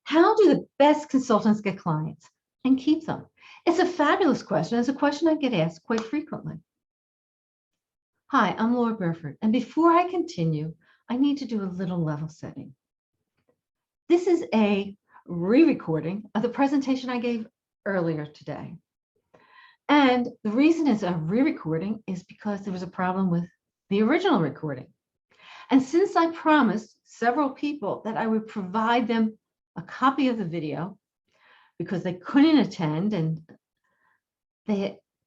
How do the best consultants get clients and keep them? It's a fabulous question. It's a question I get asked quite frequently. Hi, I'm Laura Burford, and before I continue, I need to do a little level setting. This is a re-recording of the presentation I gave earlier today. And the reason it's a re-recording is because there was a problem with the original recording. And since I promised several people that I would provide them a copy of the video because they couldn't attend, and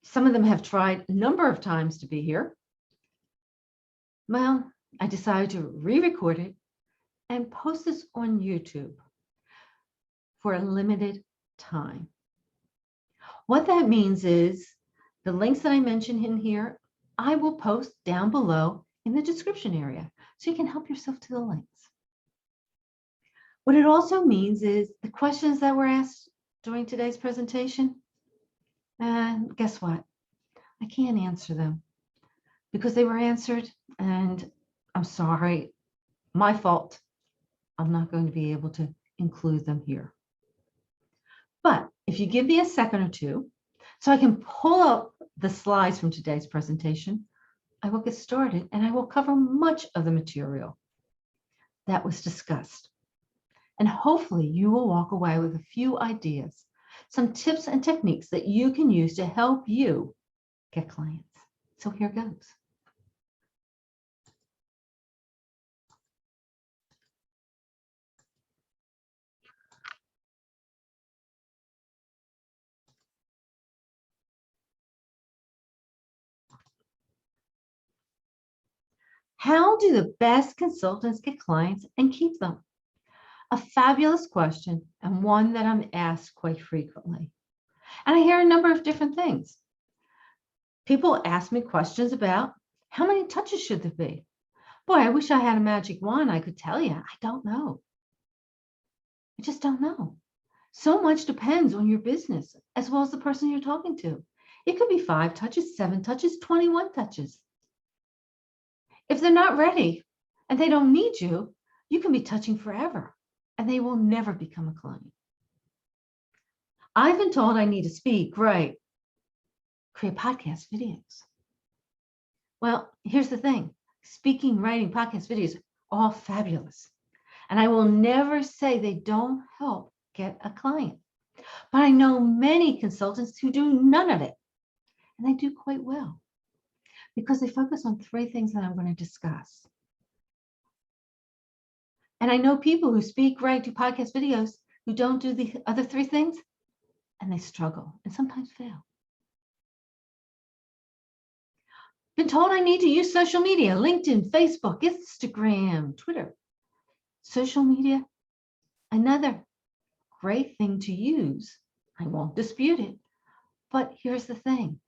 some of them have tried a number of times to be here, well, I decided to re-record it and post this on YouTube for a limited time. What that means is the links that I mentioned in here, I will post down below in the description area so you can help yourself to the links. What it also means is the questions that were asked during today's presentation, and guess what? I can't answer them because they were answered, and I'm sorry, my fault. I'm not going to be able to include them here. But if you give me a second or two, so I can pull up the slides from today's presentation, I will get started and I will cover much of the material that was discussed. And hopefully you will walk away with a few ideas, some tips and techniques that you can use to help you get clients. So here goes. How do the best consultants get clients and keep them? A fabulous question, and one that I'm asked quite frequently. And I hear a number of different things. People ask me questions about how many touches should there be? Boy, I wish I had a magic wand I could tell you. I don't know. I just don't know. So much depends on your business as well as the person you're talking to. It could be 5 touches, 7 touches, 21 touches. If they're not ready and they don't need you, you can be touching forever and they will never become a client. I've been told I need to speak, write, create podcast videos. Well, here's the thing. Speaking, writing, podcast videos, all fabulous. And I will never say they don't help get a client. But I know many consultants who do none of it. And they do quite well because they focus on 3 things that I'm going to discuss. And I know people who speak, write, do podcast videos who don't do the other 3 things, and they struggle and sometimes fail. Been told I need to use social media, LinkedIn, Facebook, Instagram, Twitter. Social media, another great thing to use. I won't dispute it, but here's the thing.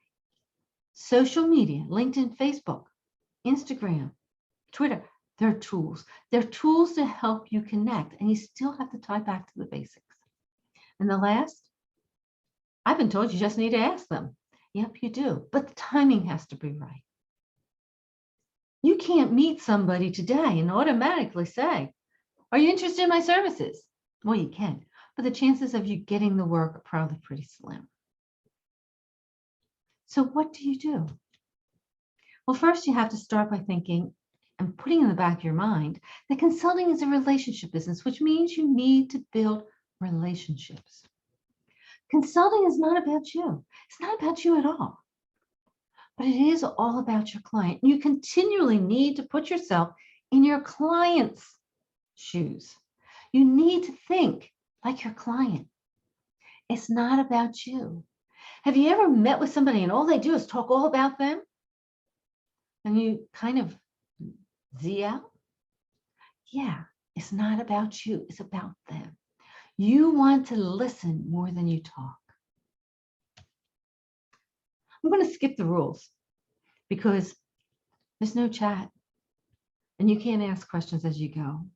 Social media, LinkedIn, Facebook, Instagram, Twitter, they're tools. They're tools to help you connect, and you still have to tie back to the basics. And the last, I've been told you just need to ask them. Yep, you do, but the timing has to be right. You can't meet somebody today and automatically say, are you interested in my services? Well, you can, but the chances of you getting the work are probably pretty slim. So what do? Well, first you have to start by thinking and putting in the back of your mind that consulting is a relationship business, which means you need to build relationships. Consulting is not about you. It's not about you at all. But it is all about your client. You continually need to put yourself in your client's shoes. You need to think like your client. It's not about you. Have you ever met with somebody and all they do is talk all about them? And you kind of Z out? Yeah, it's not about you. It's about them. You want to listen more than you talk. I'm going to skip the rules because there's no chat and you can't ask questions as you go.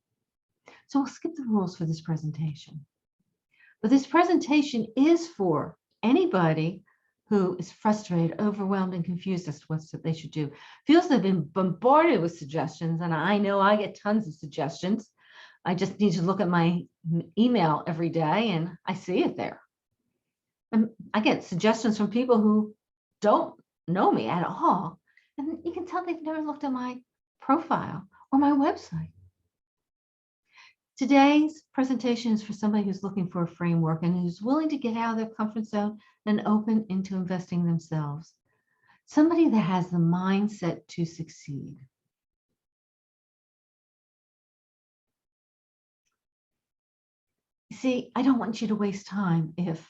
So we'll skip the rules for this presentation. But this presentation is for anybody who is frustrated, overwhelmed, and confused as to what they should do, feels they've been bombarded with suggestions, and I know I get tons of suggestions I just need to look at my email every day and I see it there. And I get suggestions from people who don't know me at all. And you can tell they've never looked at my profile or my website. Today's presentation is for somebody who's looking for a framework and who's willing to get out of their comfort zone and open into investing themselves. Somebody that has the mindset to succeed. You see, I don't want you to waste time if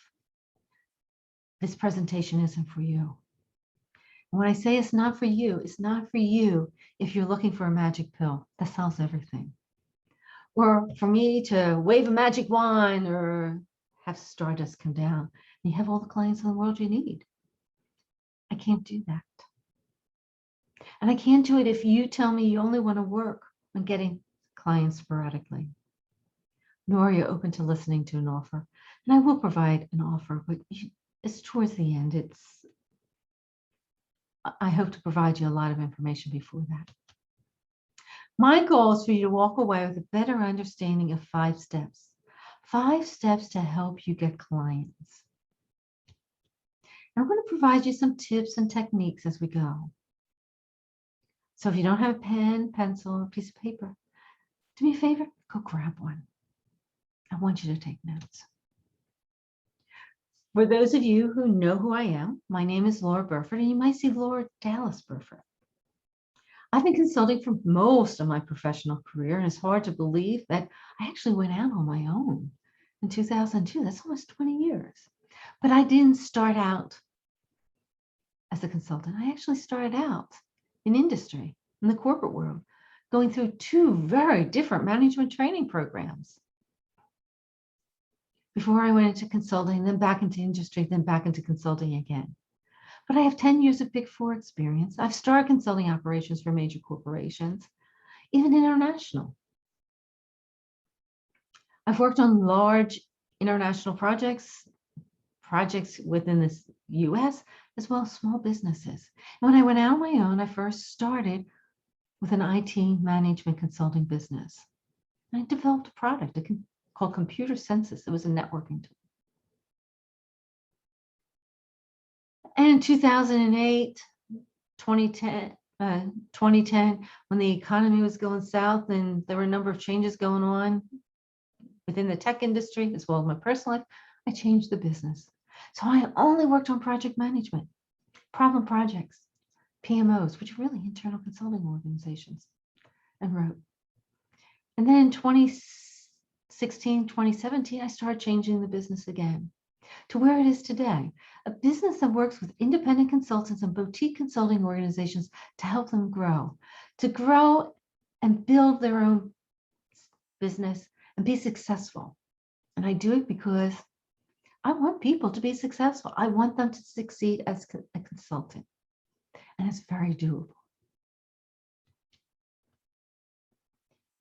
this presentation isn't for you. And when I say it's not for you, it's not for you if you're looking for a magic pill that solves everything. Or for me to wave a magic wand or have stardust come down and you have all the clients in the world you need. I can't do that. And I can't do it if you tell me you only want to work on getting clients sporadically. Nor are you open to listening to an offer. And I will provide an offer, but it's towards the end. I hope to provide you a lot of information before that. My goal is for you to walk away with a better understanding of 5 steps. 5 steps to help you get clients. And I'm going to provide you some tips and techniques as we go. So if you don't have a pen, pencil, or a piece of paper, do me a favor, go grab one. I want you to take notes. For those of you who know who I am, my name is Laura Burford, and you might see Laura Dallas Burford. I've been consulting for most of my professional career, and it's hard to believe that I actually went out on my own in 2002. That's almost 20 years. But I didn't start out as a consultant. I actually started out in industry, in the corporate world, going through 2 very different management training programs. Before I went into consulting, then back into industry, then back into consulting again. But I have 10 years of Big 4 experience. I've started consulting operations for major corporations, even international. I've worked on large international projects within the US, as well as small businesses. And when I went out on my own, I first started with an IT management consulting business. And I developed a product called Computer Census. It was a networking tool. And in 2008, 2010, when the economy was going south and there were a number of changes going on within the tech industry, as well as my personal life, I changed the business. So I only worked on project management, problem projects, PMOs, which are really internal consulting organizations, and wrote. And then in 2016, 2017, I started changing the business again to where it is today, a business that works with independent consultants and boutique consulting organizations to help them grow, and build their own business and be successful. And I do it because I want people to be successful. I want them to succeed as a consultant, and it's very doable.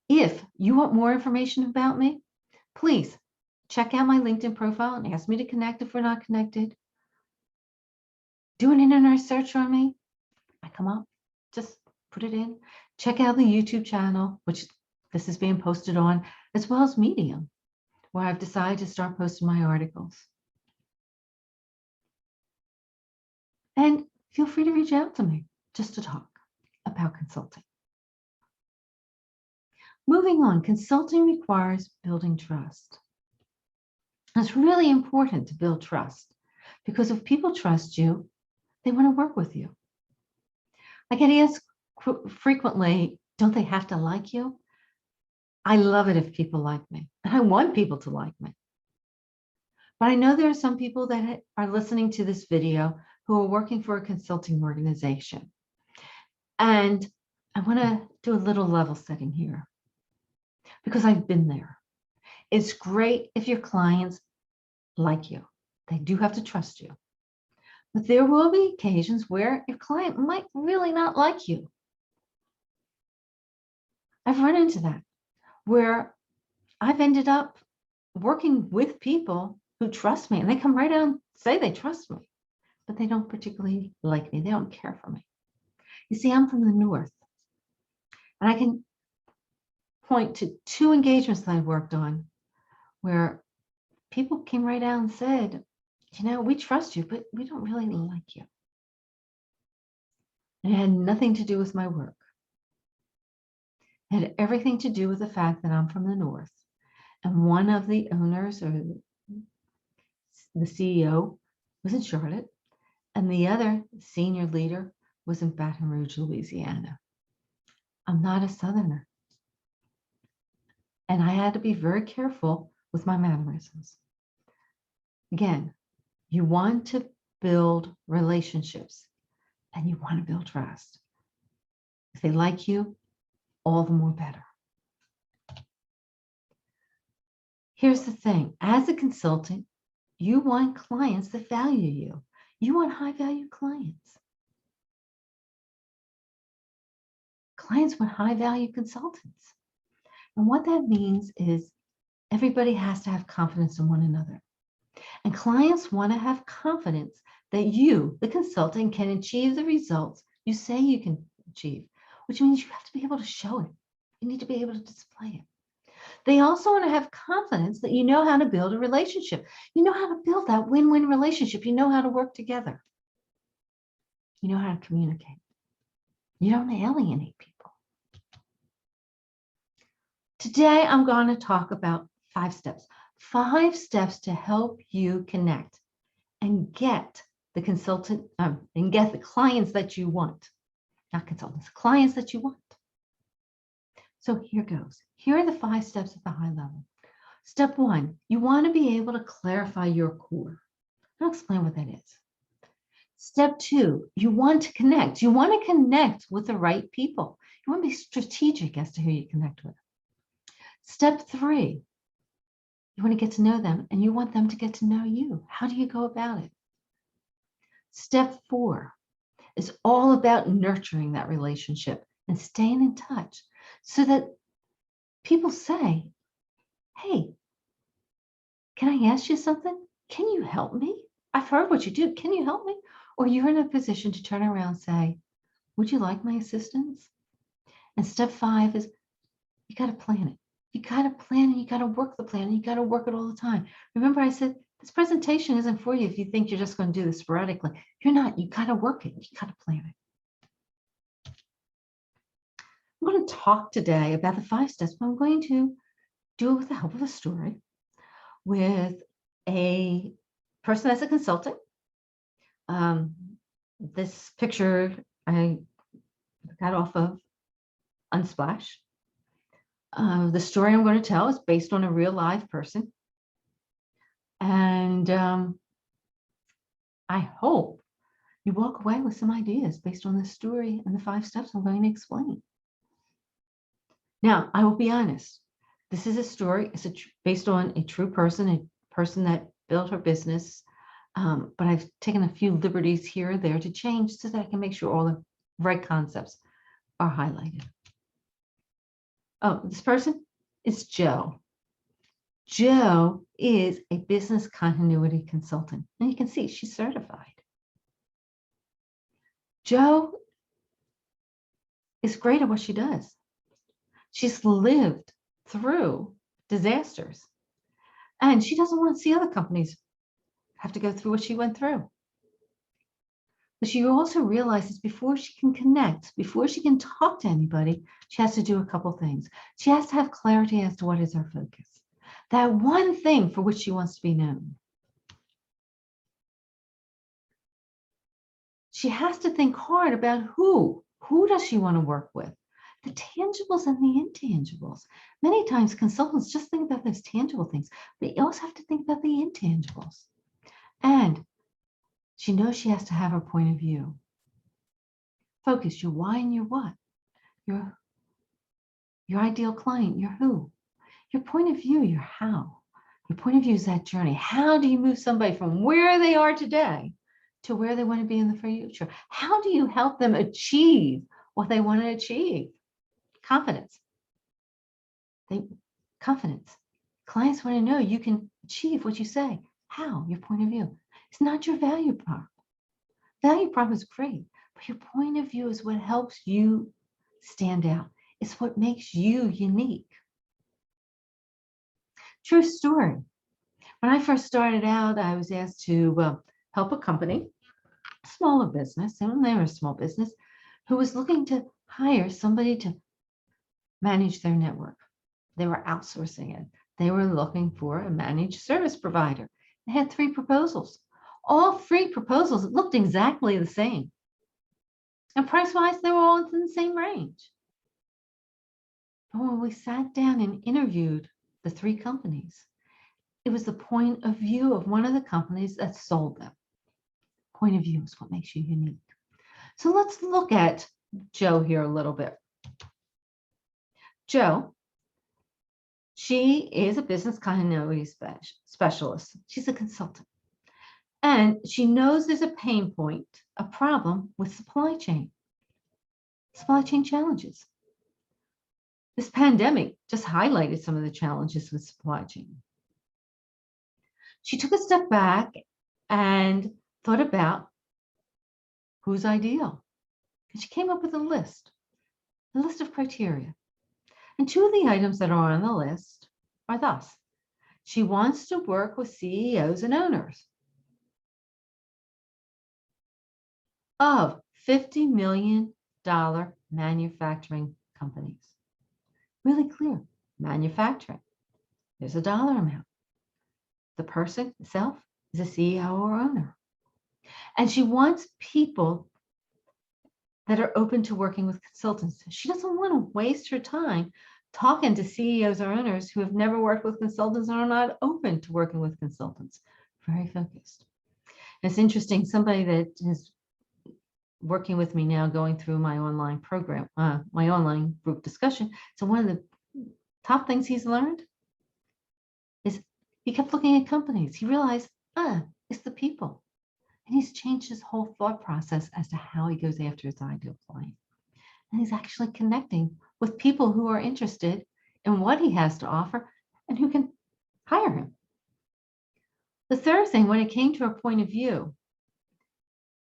If you want more information about me, please check out my LinkedIn profile and ask me to connect if we're not connected. Do an internet search on me. I come up, just put it in. Check out the YouTube channel, which this is being posted on, as well as Medium, where I've decided to start posting my articles. And feel free to reach out to me just to talk about consulting. Moving on, consulting requires building trust. It's really important to build trust because if people trust you, they want to work with you. I get asked frequently, don't they have to like you? I love it if people like me, and I want people to like me. But I know there are some people that are listening to this video who are working for a consulting organization. And I want to do a little level setting here because I've been there. It's great if your clients like you. They do have to trust you. But there will be occasions where your client might really not like you. I've run into that, where I've ended up working with people who trust me, and they come right out and say they trust me, but they don't particularly like me. They don't care for me. You see, I'm from the North, and I can point to 2 engagements that I worked on where people came right out and said, we trust you, but we don't really like you. And it had nothing to do with my work. It had everything to do with the fact that I'm from the North. And one of the owners or the CEO was in Charlotte, and the other senior leader was in Baton Rouge, Louisiana. I'm not a Southerner. And I had to be very careful with my mannerisms. Again, you want to build relationships and you want to build trust. If they like you, all the more better. Here's the thing. As a consultant, you want clients that value you. You want high-value clients. Clients want high-value consultants. And what that means is everybody has to have confidence in one another. And clients want to have confidence that you, the consultant, can achieve the results you say you can achieve, which means you have to be able to show it. You need to be able to display it. They also want to have confidence that you know how to build a relationship. You know how to build that win-win relationship. You know how to work together. You know how to communicate. You don't alienate people. Today, I'm going to talk about 5 steps. 5 steps to help you connect and get the consultant and get the clients that you want. Not consultants, clients that you want. So here goes. Here are the 5 steps at the high level. Step 1, you want to be able to clarify your core. I'll explain what that is. Step 2, you want to connect. You want to connect with the right people. You want to be strategic as to who you connect with. Step 3, you want to get to know them and you want them to get to know you. How do you go about it? Step 4 is all about nurturing that relationship and staying in touch so that people say, hey, can I ask you something? Can you help me? I've heard what you do. Can you help me? Or you're in a position to turn around and say, would you like my assistance? And step 5 is you got to plan it. You got to plan and you got to work the plan and you got to work it all the time. Remember I said, this presentation isn't for you if you think you're just going to do this sporadically. You're not. You got to work it. You got to plan it. I'm going to talk today about the 5 steps, but I'm going to do it with the help of a story with a person that's a consultant. This picture I got off of Unsplash. The story I'm going to tell is based on a real live person. And I hope you walk away with some ideas based on this story and the 5 steps I'm going to explain. Now, I will be honest. This is a story. It's based on a true person, a person that built her business. But I've taken a few liberties here or there to change so that I can make sure all the right concepts are highlighted. Oh, this person is Joe. Joe is a business continuity consultant. And you can see she's certified. Joe is great at what she does. She's lived through disasters. And she doesn't want to see other companies have to go through what she went through. But she also realizes before she can connect, before she can talk to anybody, she has to do a couple things. She has to have clarity as to what is her focus. That one thing for which she wants to be known. She has to think hard about who does she want to work with? The tangibles and the intangibles. Many times consultants just think about those tangible things, but you also have to think about the intangibles. And she knows she has to have her point of view. Focus your why and your what. Your ideal client, your who. Your point of view, your how. Your point of view is that journey. How do you move somebody from where they are today to where they want to be in the future? How do you help them achieve what they want to achieve? Confidence. Confidence. Clients want to know you can achieve what you say. How? Your point of view. It's not your value prop. Value prop is great, but your point of view is what helps you stand out. is what makes you unique. True story. When I first started out, I was asked to help a company, smaller business, and they were a small business, who was looking to hire somebody to manage their network. They were outsourcing it. They were looking for a managed service provider. They had 3 proposals. All 3 proposals looked exactly the same. And price-wise, they were all in the same range. But when we sat down and interviewed the 3 companies, it was the point of view of one of the companies that sold them. Point of view is what makes you unique. So let's look at Jo here a little bit. Jo, she is a business continuity specialist. She's a consultant. And she knows there's a pain point, a problem with supply chain challenges. This pandemic just highlighted some of the challenges with supply chain. She took a step back and thought about who's ideal. And she came up with a list of criteria. And 2 of the items that are on the list are thus. She wants to work with CEOs and owners of $50 million manufacturing companies. Really clear, manufacturing. There's a dollar amount. The person itself is a CEO or owner. And she wants people that are open to working with consultants. She doesn't want to waste her time talking to CEOs or owners who have never worked with consultants and are not open to working with consultants. Very focused. And it's interesting, somebody that is working with me now, going through my online program, my online group discussion. So one of the top things he's learned is he kept looking at companies. He realized, it's the people. And he's changed his whole thought process as to how he goes after his ideal client. And he's actually connecting with people who are interested in what he has to offer and who can hire him. The third thing, when it came to her point of view,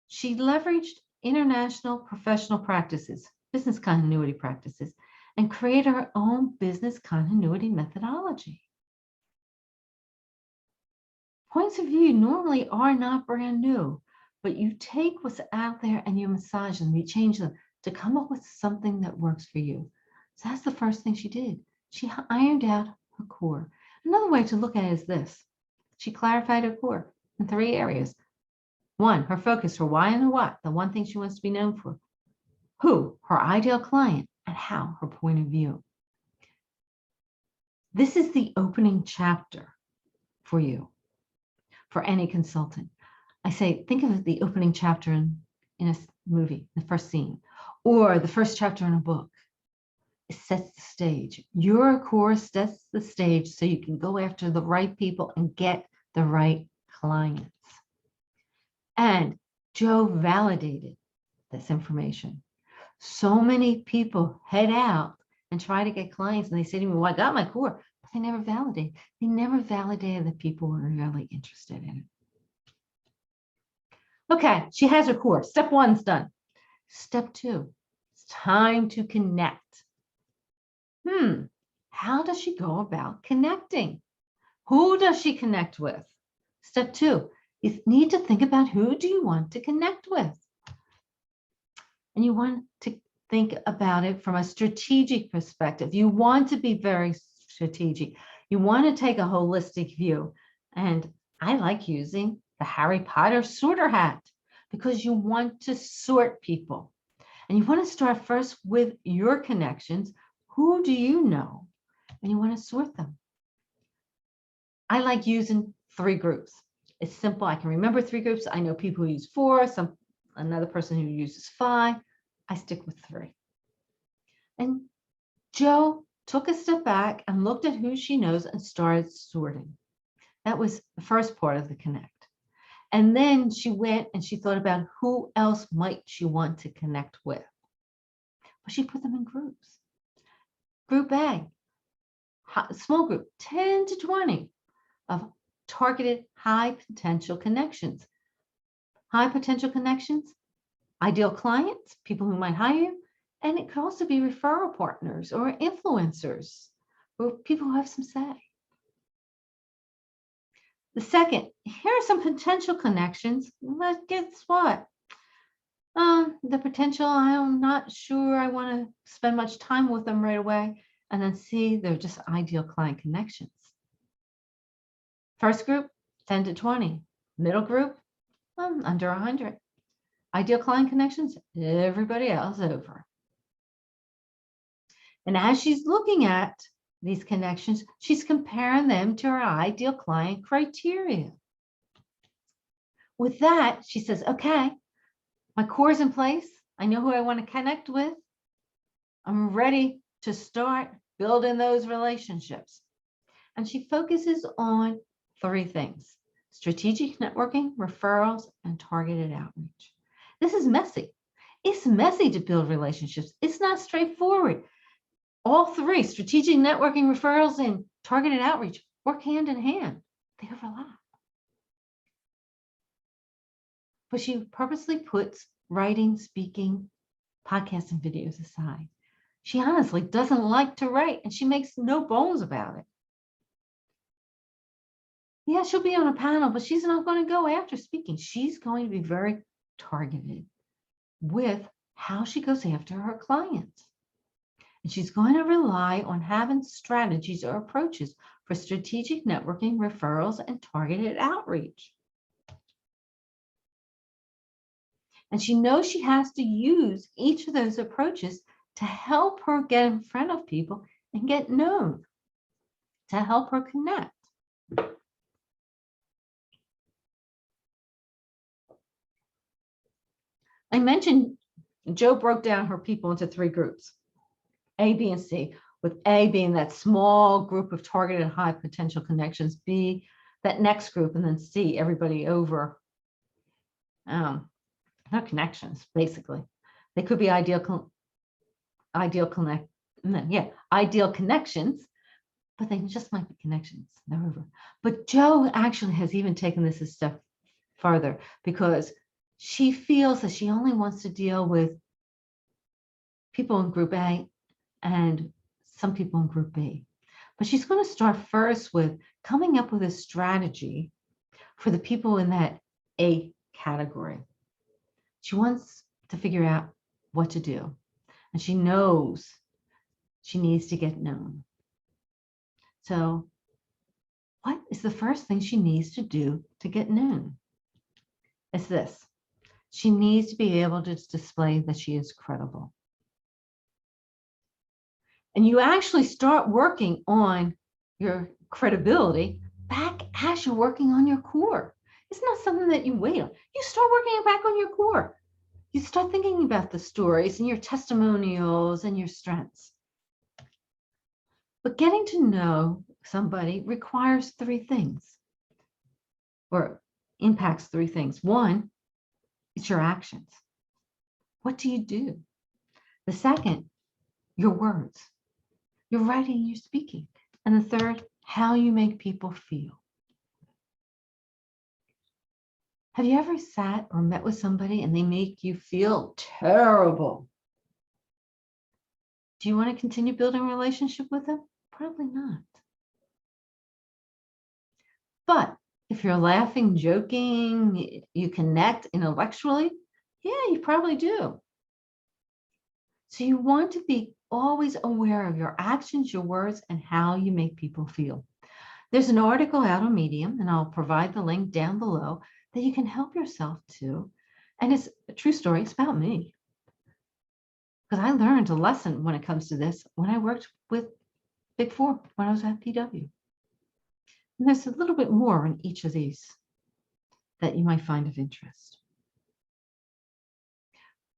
she leveraged international professional practices, business continuity practices, and created her own business continuity methodology. Points of view normally are not brand new, but you take what's out there and you massage them, you change them to come up with something that works for you. So that's the first thing she did. She ironed out her core. Another way to look at it is this. She clarified her core in 3 areas. 1, her focus, her why and her what, the one thing she wants to be known for. Who, her ideal client, and how, her point of view. This is the opening chapter for you, for any consultant. I say, think of the opening chapter in a movie, the first scene, or the first chapter in a book. It sets the stage. Your course sets the stage so you can go after the right people and get the right clients. And Jo validated this information. So many people head out and try to get clients and they say to me, well, I got my core, but they never validate. They never validated the people who are really interested in it. Okay, she has her core. Step 1's done. Step 2, it's time to connect. How does she go about connecting? Who does she connect with? Step 2, you need to think about who do you want to connect with. And you want to think about it from a strategic perspective. You want to be very strategic. You want to take a holistic view. And I like using the Harry Potter sorter hat because you want to sort people. And you want to start first with your connections. Who do you know? And you want to sort them. I like using 3 groups. It's simple. I can remember 3 groups. I know people who use 4, another person who uses 5. I stick with 3. And Jo took a step back and looked at who she knows and started sorting. That was the first part of the connect. And then she went and she thought about who else might she want to connect with. But she put them in groups. Group A, small group, 10 to 20 of targeted high potential connections. High potential connections, ideal clients, people who might hire you, And it could also be referral partners or influencers or people who have some say. The second, here are some potential connections. But guess what? The potential, I'm not sure I want to spend much time with them right away. And then C, they're just ideal client connections. First group, 10 to 20. Middle group, under 100. Ideal client connections, everybody else over. And as she's looking at these connections, she's comparing them to her ideal client criteria. With that, she says, okay, my core is in place. I know who I want to connect with. I'm ready to start building those relationships. And she focuses on 3 things: strategic networking, referrals, and targeted outreach. This is messy. It's messy to build relationships. It's not straightforward. All 3, strategic networking, referrals, and targeted outreach, work hand in hand. They overlap. But she purposely puts writing, speaking, podcasts, and videos aside. She honestly doesn't like to write, and she makes no bones about it. Yeah, she'll be on a panel, but she's not going to go after speaking. She's going to be very targeted with how she goes after her clients. And she's going to rely on having strategies or approaches for strategic networking, referrals, and targeted outreach. And she knows she has to use each of those approaches to help her get in front of people and get known, to help her connect. I mentioned Jo broke down her people into 3 groups, A, B, and C, with A being that small group of targeted high potential connections, B, that next group, and then C, everybody over. No connections, basically. They could be ideal connections, but they just might be connections. They're over. But Jo actually has even taken this a step further, because she feels that she only wants to deal with people in group A and some people in group B. But she's going to start first with coming up with a strategy for the people in that A category. She wants to figure out what to do, and she knows she needs to get known. So what is the first thing she needs to do to get known? It's this. She needs to be able to display that she is credible. And you actually start working on your credibility back as you're working on your core. It's not something that you wait on. You start working back on your core. You start thinking about the stories and your testimonials and your strengths. But getting to know somebody requires 3 things, or impacts 3 things. 1, it's your actions. What do you do? The second, your words, your writing, your speaking. And the third, how you make people feel. Have you ever sat or met with somebody and they make you feel terrible? Do you want to continue building a relationship with them? Probably not. But if you're laughing, joking, you connect intellectually, yeah, you probably do. So you want to be always aware of your actions, your words, and how you make people feel. There's an article out on Medium, and I'll provide the link down below, that you can help yourself to. And it's a true story. It's about me. Because I learned a lesson when it comes to this when I worked with Big Four, when I was at PW. And there's a little bit more in each of these that you might find of interest.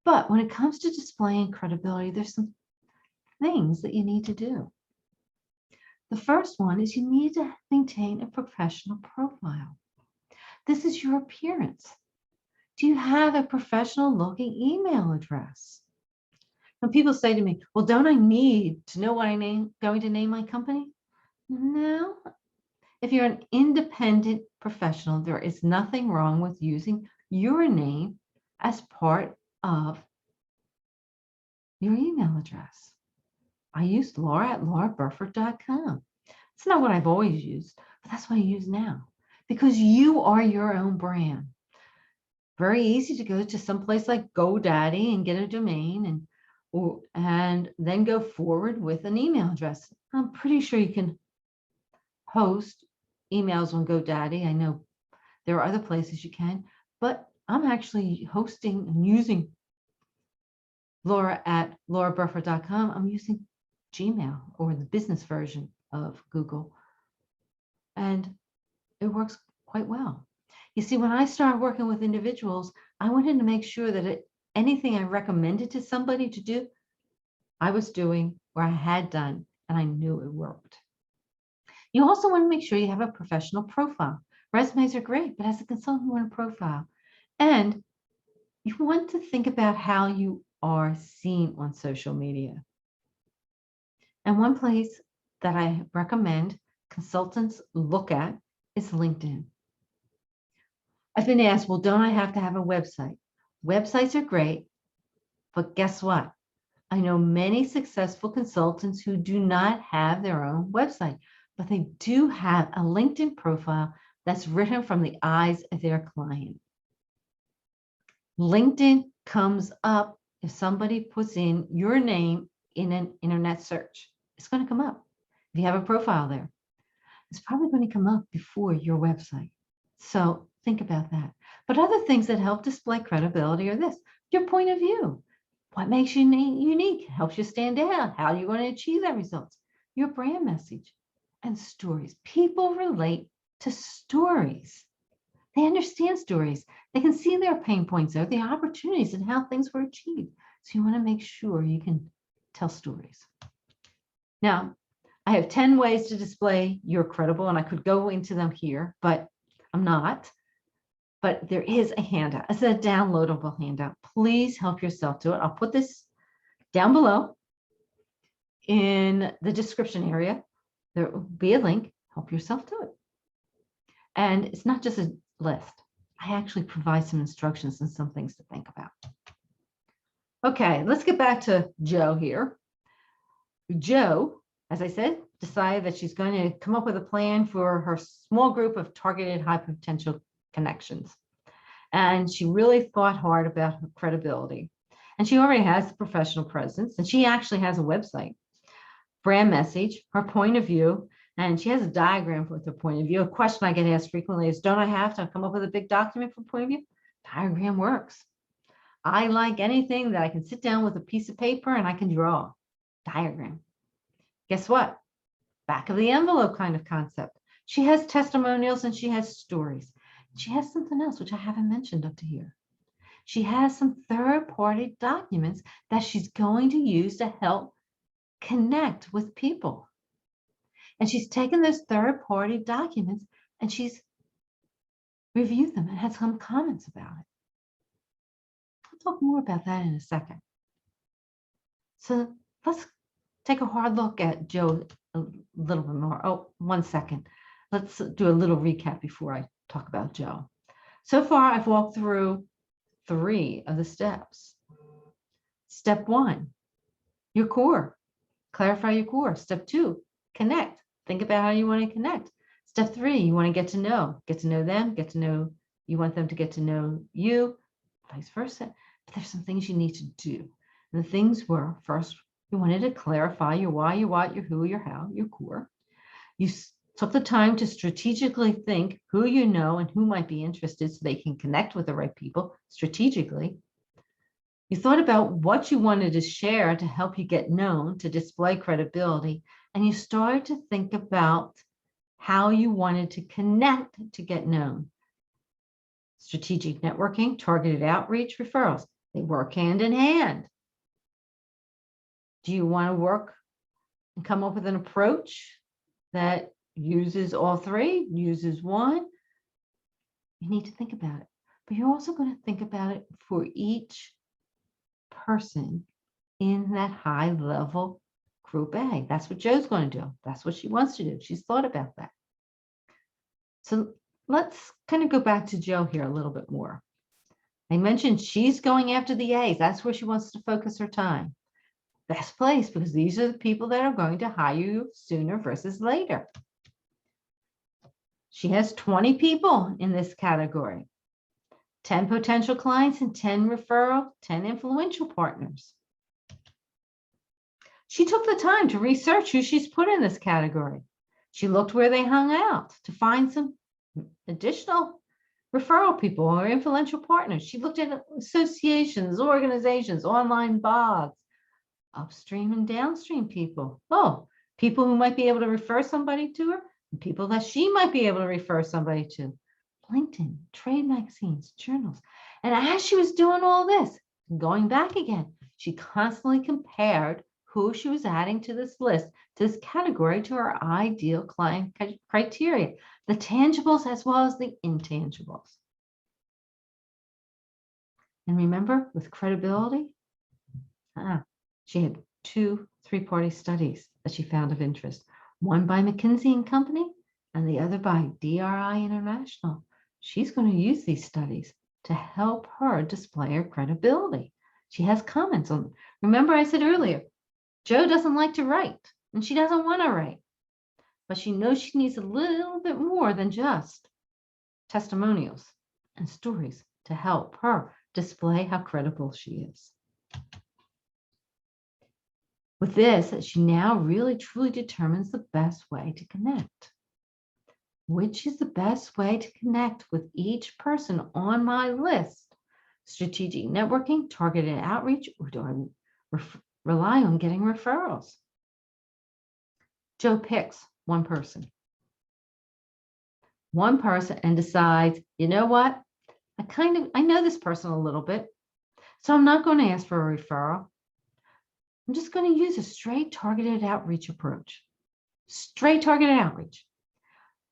But when it comes to displaying credibility, there's some things that you need to do. The first one is you need to maintain a professional profile. This is your appearance. Do you have a professional looking email address? When people say to me, well, don't I need to know what I'm going to name my company? No. If you're an independent professional, there is nothing wrong with using your name as part of your email address. I used laura@lauraburford.com. It's not what I've always used, but that's what I use now because you are your own brand. Very easy to go to some place like GoDaddy and get a domain and then go forward with an email address. I'm pretty sure you can host emails on GoDaddy. I know there are other places you can, but I'm actually hosting and using laura@lauraburford.com. I'm using Gmail or the business version of Google, and it works quite well. You see, when I started working with individuals, I wanted to make sure that anything I recommended to somebody to do, I was doing or I had done, and I knew it worked. You also want to make sure you have a professional profile. Resumes are great, but as a consultant, you want a profile. And you want to think about how you are seen on social media. And one place that I recommend consultants look at is LinkedIn. I've been asked, well, don't I have to have a website? Websites are great, but guess what? I know many successful consultants who do not have their own website, but they do have a LinkedIn profile that's written from the eyes of their client. LinkedIn comes up if somebody puts in your name in an internet search. It's going to come up. If you have a profile there, it's probably going to come up before your website. So think about that. But other things that help display credibility are this: your point of view. What makes you unique? Helps you stand out. How are you going to achieve that results? Your brand message and stories. People relate to stories. They understand stories. They can see their pain points there, the opportunities and how things were achieved. So you want to make sure you can tell stories. Now, I have 10 ways to display you're credible, and I could go into them here, but I'm not. But there is a handout. It's a downloadable handout. Please help yourself to it. I'll put this down below in the description area. There will be a link. Help yourself to it. And it's not just a list. I actually provide some instructions and some things to think about. Okay, let's get back to Jo here. Jo, as I said, decided that she's going to come up with a plan for her small group of targeted high potential connections. And she really thought hard about her credibility. And she already has a professional presence, and she actually has a website, brand message, her point of view, and she has a diagram with her point of view. A question I get asked frequently is, don't I have to come up with a big document for point of view? Diagram works. I like anything that I can sit down with a piece of paper and I can draw. Diagram. Guess what? Back of the envelope kind of concept. She has testimonials and she has stories. She has something else, which I haven't mentioned up to here. She has some third-party documents that she's going to use to help connect with people. And she's taken those third-party documents and she's reviewed them and had some comments about it. I'll talk more about that in a second. So let's take a hard look at Jo a little bit more. Oh, 1 second. Let's do a little recap before I talk about Jo. So far, I've walked through 3 of the steps. Step 1, your core. Clarify your core. Step 2, connect. Think about how you want to connect. Step 3, you want to get to know them, get to know, you want them to get to know you, vice versa. But there's some things you need to do. And the things were, first, you wanted to clarify your why, your what, your who, your how, your core. You took the time to strategically think who you know and who might be interested so they can connect with the right people strategically. You thought about what you wanted to share to help you get known, to display credibility, and you started to think about how you wanted to connect to get known. Strategic networking, targeted outreach, referrals, they work hand in hand. Do you want to work and come up with an approach that uses all 3, uses 1? You need to think about it. But you're also going to think about it for each person in that high level group A. That's what Jo's going to do. That's what she wants to do. She's thought about that. So let's kind of go back to Jo here a little bit more. I mentioned she's going after the A's. That's where she wants to focus her time. best place because these are the people that are going to hire you sooner versus later. She has 20 people in this category, 10 potential clients and 10 referral, 10 influential partners. She took the time to research who she's put in this category. She looked where they hung out to find some additional referral people or influential partners. She looked at associations, organizations, online blogs, upstream and downstream people. Oh, people who might be able to refer somebody to her, and people that she might be able to refer somebody to. LinkedIn, trade magazines, journals. And as she was doing all this, going back again, she constantly compared who she was adding to this list, to this category, to her ideal client criteria, the tangibles as well as the intangibles. And remember, with credibility, she had 2 3-party studies that she found of interest, one by McKinsey & Company and the other by DRI International. She's going to use these studies to help her display her credibility. She has comments on them. Remember I said earlier, Jo doesn't like to write, and she doesn't want to write, but she knows she needs a little bit more than just testimonials and stories to help her display how credible she is. With this, she now really truly determines the best way to connect. Which is the best way to connect with each person on my list? Strategic networking, targeted outreach, or do I rely on getting referrals? Jo picks one person and decides, you know what? I know this person a little bit, so I'm not going to ask for a referral. I'm just going to use a straight targeted outreach approach. Straight targeted outreach.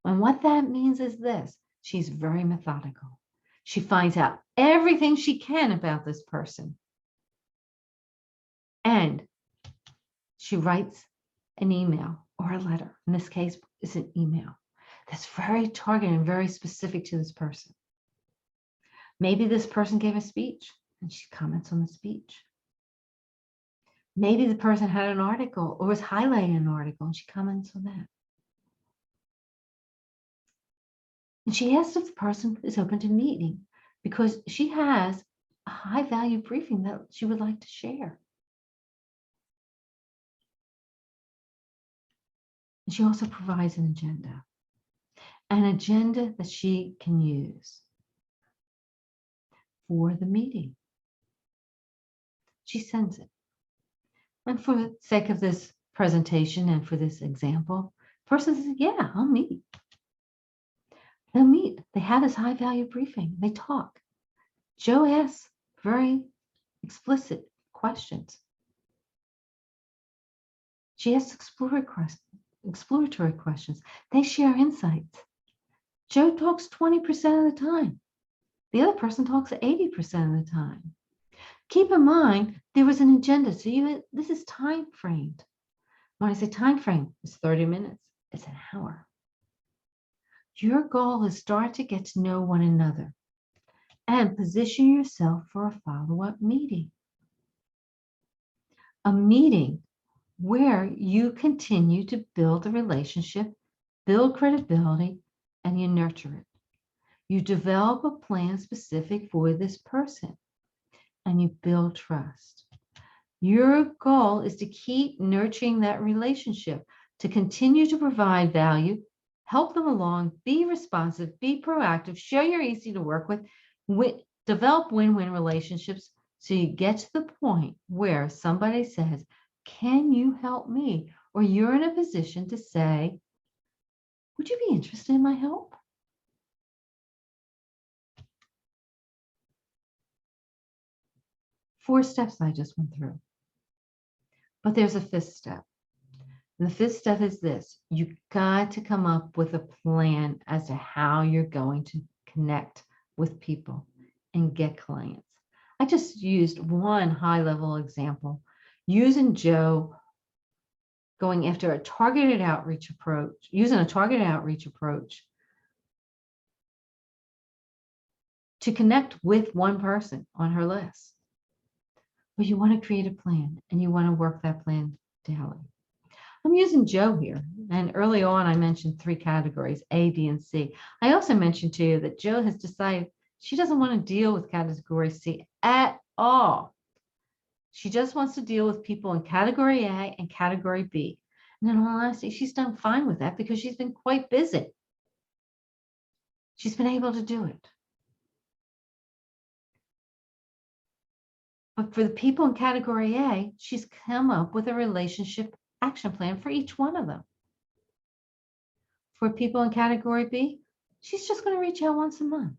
And what that means is this: she's very methodical. She finds out everything she can about this person. And she writes an email or a letter. In this case, it's an email that's very targeted and very specific to this person. Maybe this person gave a speech and she comments on the speech. Maybe the person had an article or was highlighting an article and she comments on that. And she asks if the person is open to meeting because she has a high value briefing that she would like to share. And she also provides an agenda that she can use for the meeting. She sends it. And for the sake of this presentation and for this example, the person says, yeah, I'll meet. They'll meet. They have this high value briefing. They talk. Jo asks very explicit questions. She asks exploratory questions. They share insights. Jo talks 20% of the time. The other person talks 80% of the time. Keep in mind, there was an agenda. So this is time framed. When I say time frame, it's 30 minutes. It's an hour. Your goal is start to get to know one another and position yourself for a follow-up meeting. A meeting where you continue to build a relationship, build credibility, and you nurture it. You develop a plan specific for this person and you build trust. Your goal is to keep nurturing that relationship, to continue to provide value, help them along, be responsive, be proactive, show you're easy to work with, develop win-win relationships so you get to the point where somebody says, can you help me? Or you're in a position to say, would you be interested in my help? Four steps I just went through. But there's a fifth step. And the fifth step is this. You've got to come up with a plan as to how you're going to connect with people and get clients. I just used one high-level example, using Jo going after a targeted outreach approach, using a targeted outreach approach to connect with one person on her list. but you want to create a plan and you want to work that plan daily. I'm using Joe here. And early on, I mentioned 3 categories, A, B, and C. I also mentioned to you that Joe has decided she doesn't want to deal with category C at all. She just wants to deal with people in category A and category B. And in all honesty, she's done fine with that because she's been quite busy. She's been able to do it. But for the people in category A, she's come up with a relationship action plan for each one of them. For people in category B, she's just going to reach out once a month.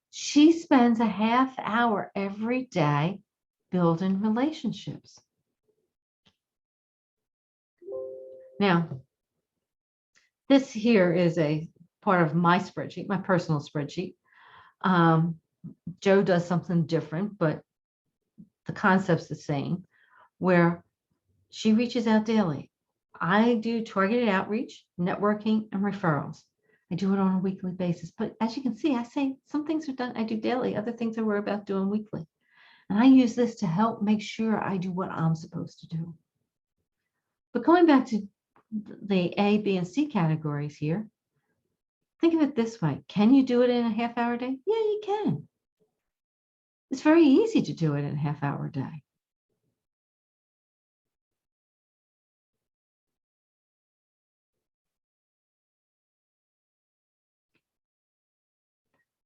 She spends a half hour every day building relationships. Now, this here is a part of my spreadsheet, my personal spreadsheet. Joe does something different, but the concept's the same, where she reaches out daily. I do targeted outreach, networking, and referrals. I do it on a weekly basis. But as you can see, I say some things are done, I do daily, other things I worry about doing weekly. And I use this to help make sure I do what I'm supposed to do. But going back to the A, B, and C categories here, think of it this way. Can you do it in a half-hour day? Yeah, you can. It's very easy to do it in a half-hour day.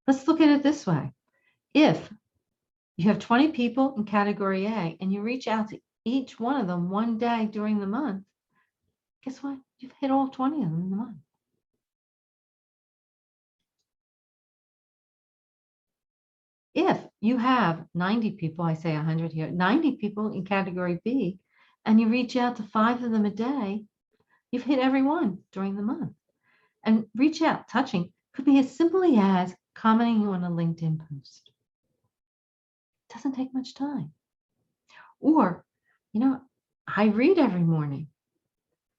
Let's look at it this way. If you have 20 people in category A and you reach out to each one of them one day during the month, guess what? You've hit all 20 of them in the month. If you have 90 people, I say 100 here, 90 people in category B, and you reach out to 5 of them a day, you've hit every one during the month. And reach out, touching, could be as simply as commenting on a LinkedIn post. It doesn't take much time. Or, I read every morning.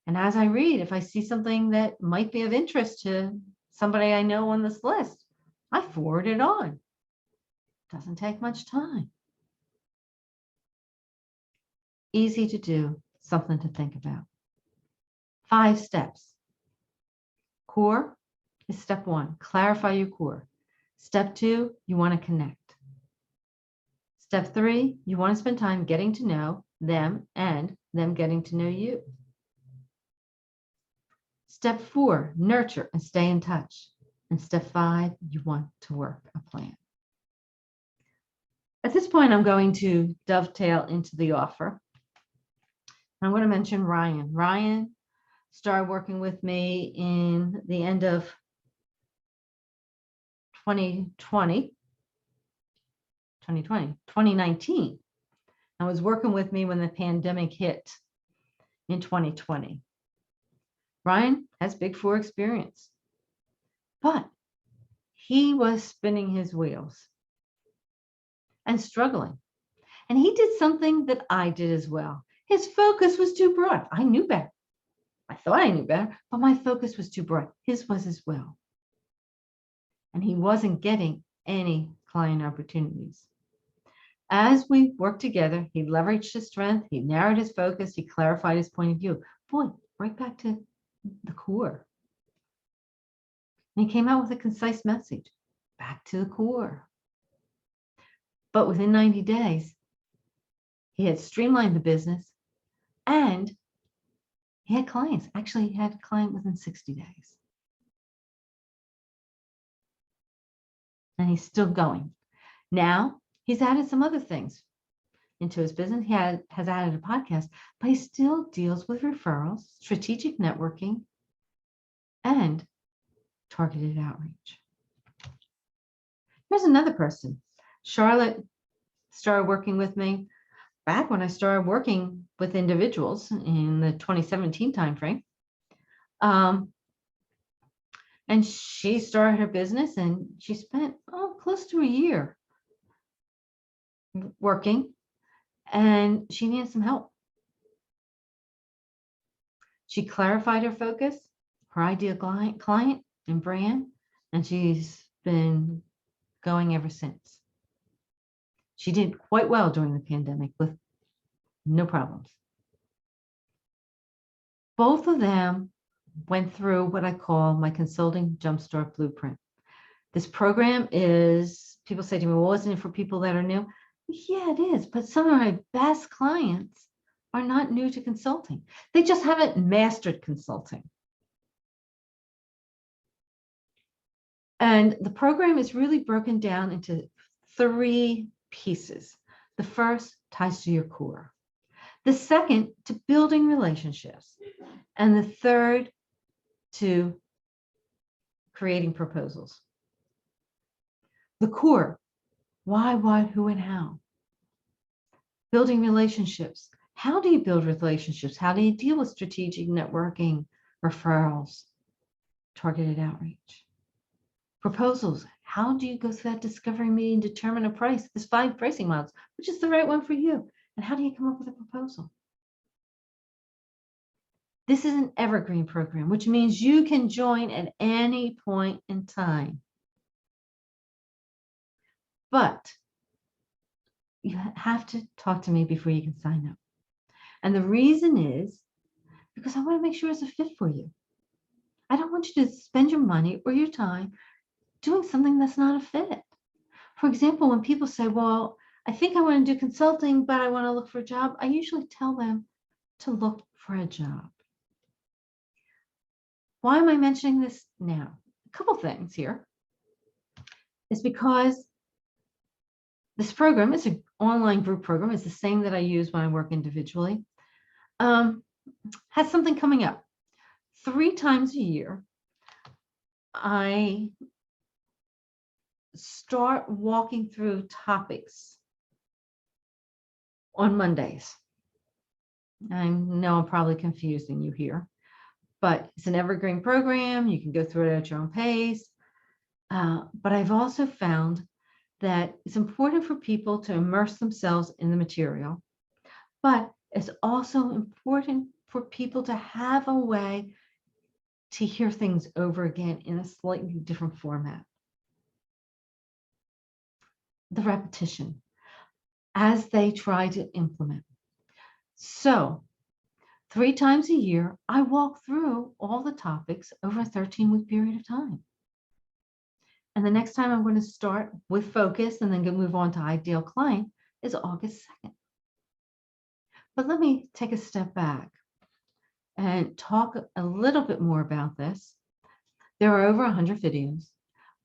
And as I read, if I see something that might be of interest to somebody I know on this list, I forward it on. Doesn't take much time. Easy to do, something to think about. 5 steps. Core is step 1, clarify your core. Step 2, you want to connect. Step 3, you want to spend time getting to know them and them getting to know you. Step 4, nurture and stay in touch. And step 5, you want to work a plan. At this point, I'm going to dovetail into the offer. I'm going to mention Ryan. Ryan started working with me in the end of 2019, and was working with me when the pandemic hit in 2020. Ryan has Big Four experience, but he was spinning his wheels and struggling. And he did something that I did as well. His focus was too broad. I knew better. I thought I knew better, but my focus was too broad. His was as well. And he wasn't getting any client opportunities. As we worked together, he leveraged his strength, he narrowed his focus, he clarified his point of view. Boy, right back to the core. And he came out with a concise message, back to the core. But within 90 days, he had streamlined the business and he had clients. Actually, he had a client within 60 days. And he's still going. Now, he's added some other things into his business. He has added a podcast, but he still deals with referrals, strategic networking, and targeted outreach. Here's another person. Charlotte started working with me back when I started working with individuals in the 2017 timeframe. And she started her business and she spent close to a year working, and she needed some help. She clarified her focus, her ideal client and brand, and she's been going ever since. She did quite well during the pandemic with no problems. Both of them went through what I call my Consulting JUMPSTART Blueprint. This program is, people say to me, well, isn't it for people that are new? Yeah, it is. But some of my best clients are not new to consulting. They just haven't mastered consulting. And the program is really broken down into 3 pieces. The first ties to your core. The second to building relationships. And the third to creating proposals. The core, why, what, who, and how. Building relationships. How do you build relationships? How do you deal with strategic networking, referrals, targeted outreach? Proposals. How do you go through that discovery meeting, determine a price? There's 5 pricing models. Which is the right one for you? And how do you come up with a proposal? This is an evergreen program, which means you can join at any point in time. But you have to talk to me before you can sign up. And the reason is because I want to make sure it's a fit for you. I don't want you to spend your money or your time doing something that's not a fit. For example, when people say, well, I think I want to do consulting, but I want to look for a job, I usually tell them to look for a job. Why am I mentioning this now? A couple things here. It's because this program is an online group program. It's the same that I use when I work individually. Has something coming up. 3 times a year, I start walking through topics on Mondays. I know I'm probably confusing you here, but it's an evergreen program. You can go through it at your own pace. But I've also found that it's important for people to immerse themselves in the material, but it's also important for people to have a way to hear things over again in a slightly different format. The repetition as they try to implement. So 3 times a year, I walk through all the topics over a 13-week period of time. And the next time I'm going to start with focus and then move on to ideal client is August 2nd. But let me take a step back and talk a little bit more about this. There are over 100 videos,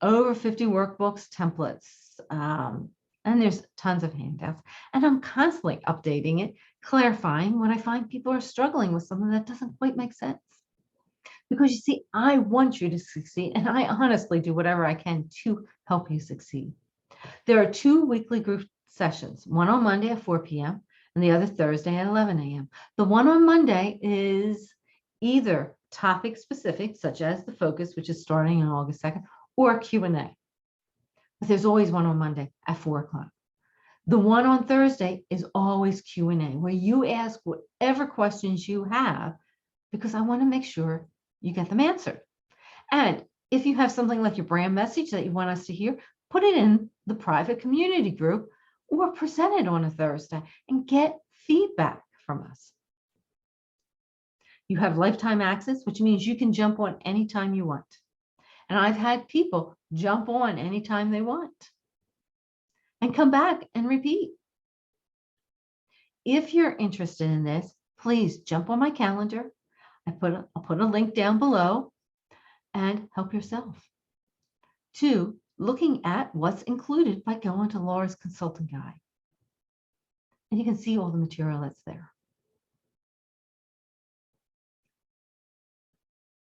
over 50 workbooks, templates, and there's tons of handouts. And I'm constantly updating it, clarifying when I find people are struggling with something that doesn't quite make sense. Because you see, I want you to succeed, and I honestly do whatever I can to help you succeed. There are 2 weekly group sessions, one on Monday at 4 p.m. and the other Thursday at 11 a.m. The one on Monday is either topic specific, such as the focus, which is starting on August 2nd, or Q&A. But there's always one on Monday at 4 o'clock. The one on Thursday is always Q&A, where you ask whatever questions you have, because I want to make sure you get them answered. And if you have something like your brand message that you want us to hear, put it in the private community group or present it on a Thursday and get feedback from us. You have lifetime access, which means you can jump on anytime you want. And I've had people jump on anytime they want and come back and repeat. If you're interested in this, please jump on my calendar. I'll put a link down below and help yourself. 2, looking at what's included by going to Laura's Consulting Guide. And you can see all the material that's there.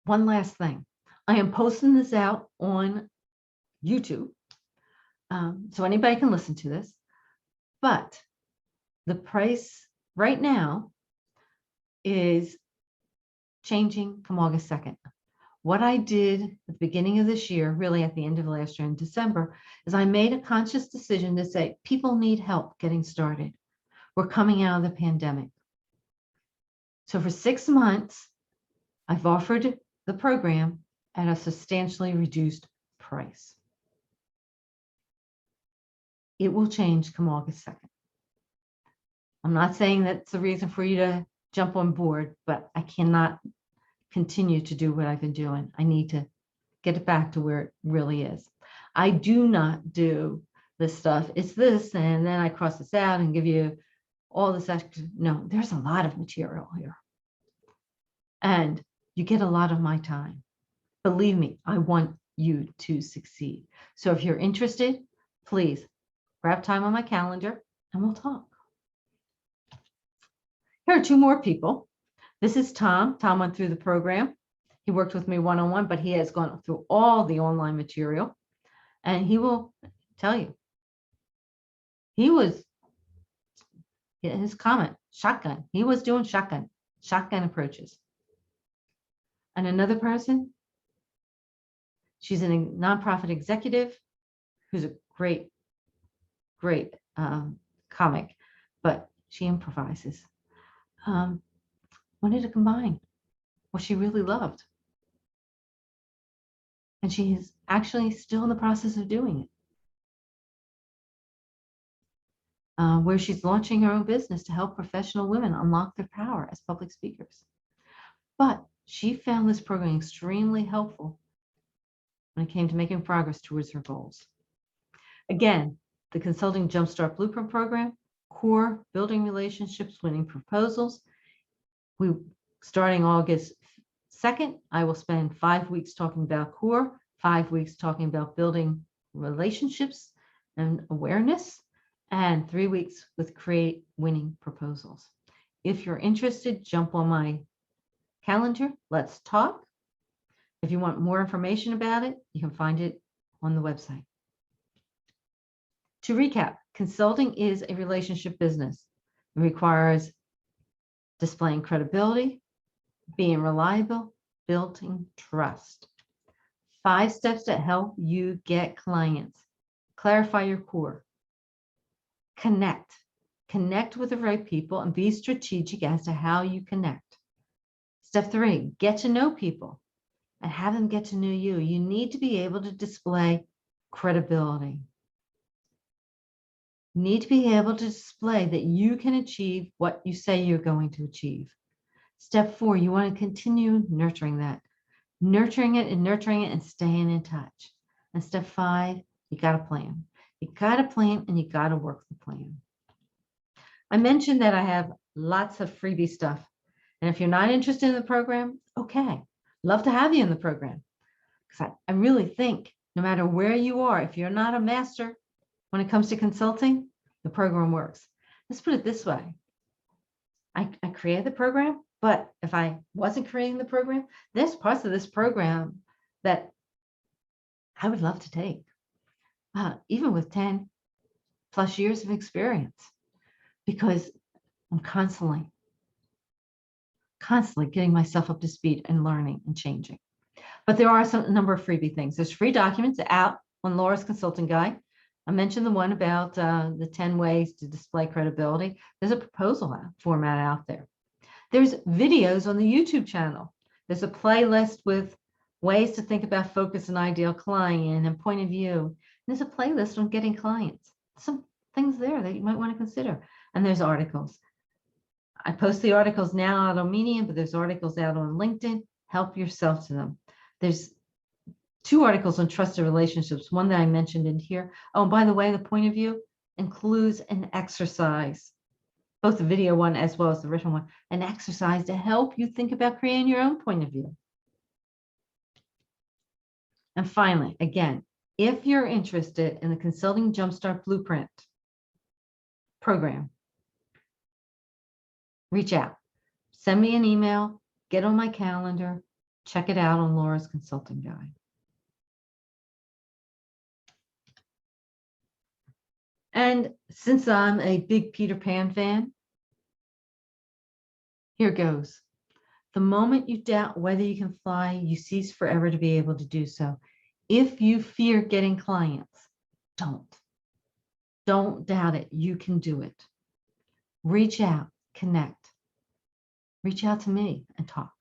One last thing. I am posting this out on YouTube, so anybody can listen to this. But the price right now is changing from August 2nd. What I did at the beginning of this year, really at the end of last year in December, is I made a conscious decision to say, people need help getting started. We're coming out of the pandemic. So for 6 months, I've offered the program at a substantially reduced price. It will change come August 2nd. I'm not saying that's the reason for you to jump on board, but I cannot continue to do what I've been doing. I need to get it back to where it really is. I do not do this stuff. It's this, and then I cross this out and give you all this extra. No, there's a lot of material here. And you get a lot of my time. Believe me, I want you to succeed. So if you're interested, please grab time on my calendar and we'll talk. Here are two more people. This is Tom. Tom went through the program. He worked with me one-on-one, but he has gone through all the online material. And he will tell you, his comment, shotgun. He was doing shotgun approaches. And another person, she's a nonprofit executive who's a great comic, but she improvises. Wanted to combine what she really loved. And she is actually still in the process of doing it. Where she's launching her own business to help professional women unlock their power as public speakers. But she found this program extremely helpful when it came to making progress towards her goals. Again, the Consulting JUMPSTART Blueprint program, core building relationships, winning proposals. Starting August 2nd, I will spend 5 weeks talking about core, 5 weeks talking about building relationships and awareness, and 3 weeks with create winning proposals. If you're interested, jump on my calendar. Let's talk. If you want more information about it, you can find it on the website. To recap, consulting is a relationship business. It requires displaying credibility, being reliable, building trust. 5 steps that help you get clients. Clarify your core. Connect with the right people and be strategic as to how you connect. Step 3, get to know people and have them get to know you. You need to be able to display credibility. You need to be able to display that you can achieve what you say you're going to achieve. Step 4, you want to continue nurturing that. Nurturing it and staying in touch. And step 5, you got a plan. You got a plan and you got to work the plan. I mentioned that I have lots of freebie stuff. And if you're not interested in the program, okay. Love to have you in the program. Because I really think no matter where you are, if you're not a master when it comes to consulting, the program works. Let's put it this way. I created the program, but if I wasn't creating the program, there's parts of this program that I would love to take, even with 10 plus years of experience, because I'm constantly getting myself up to speed and learning and changing. But there are a number of freebie things. There's free documents out on Laura's Consulting Guide. I mentioned the one about the 10 ways to display credibility. There's a proposal format out there. There's videos on the YouTube channel. There's a playlist with ways to think about focus and ideal client and point of view. And there's a playlist on getting clients. Some things there that you might want to consider. And there's articles. I post the articles now out on Medium, but there's articles out on LinkedIn. Help yourself to them. There's 2 articles on trusted relationships, one that I mentioned in here. Oh, and by the way, the point of view includes an exercise, both the video one as well as the written one, an exercise to help you think about creating your own point of view. And finally, again, if you're interested in the Consulting JUMPSTART Blueprint program, reach out, send me an email, get on my calendar, check it out on Laura's Consulting Guide. And since I'm a big Peter Pan fan, here goes. The moment you doubt whether you can fly, you cease forever to be able to do so. If you fear getting clients, don't doubt it. You can do it. Reach out, connect. Reach out to me and talk.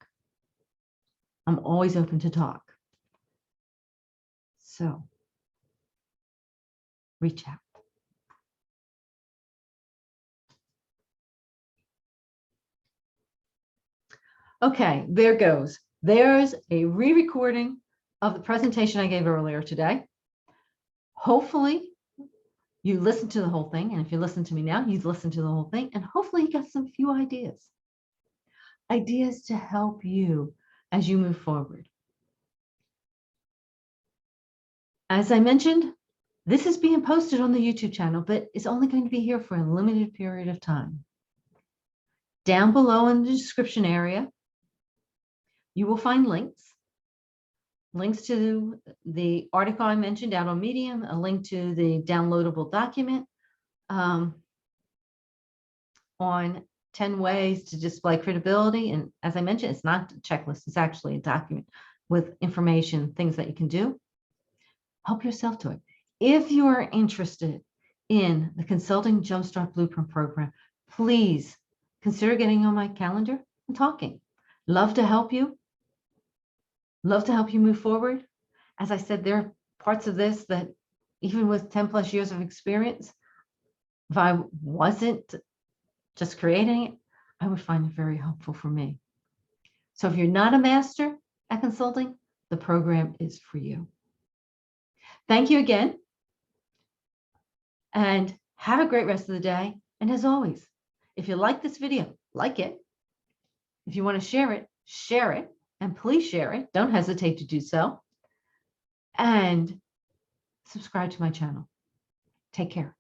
I'm always open to talk. So reach out. Okay, there goes. There's a re-recording of the presentation I gave earlier today. Hopefully you listened to the whole thing. And if you listen to me now, you've listened to the whole thing. And hopefully you got some few ideas to help you as you move forward. As I mentioned, this is being posted on the YouTube channel, but it's only going to be here for a limited period of time. Down below in the description area, you will find links to the article I mentioned out on Medium, a link to the downloadable document on 10 ways to display credibility. And as I mentioned, it's not a checklist, it's actually a document with information, things that you can do. Help yourself to it. If you are interested in the Consulting Jumpstart Blueprint program, please consider getting on my calendar and talking. Love to help you. Love to help you move forward. As I said, there are parts of this that even with 10 plus years of experience, if I wasn't just creating it, I would find it very helpful for me. So if you're not a master at consulting, the program is for you. Thank you again. And have a great rest of the day. And as always, if you like this video, like it. If you want to share it, share it. And please share it. Don't hesitate to do so. And subscribe to my channel. Take care.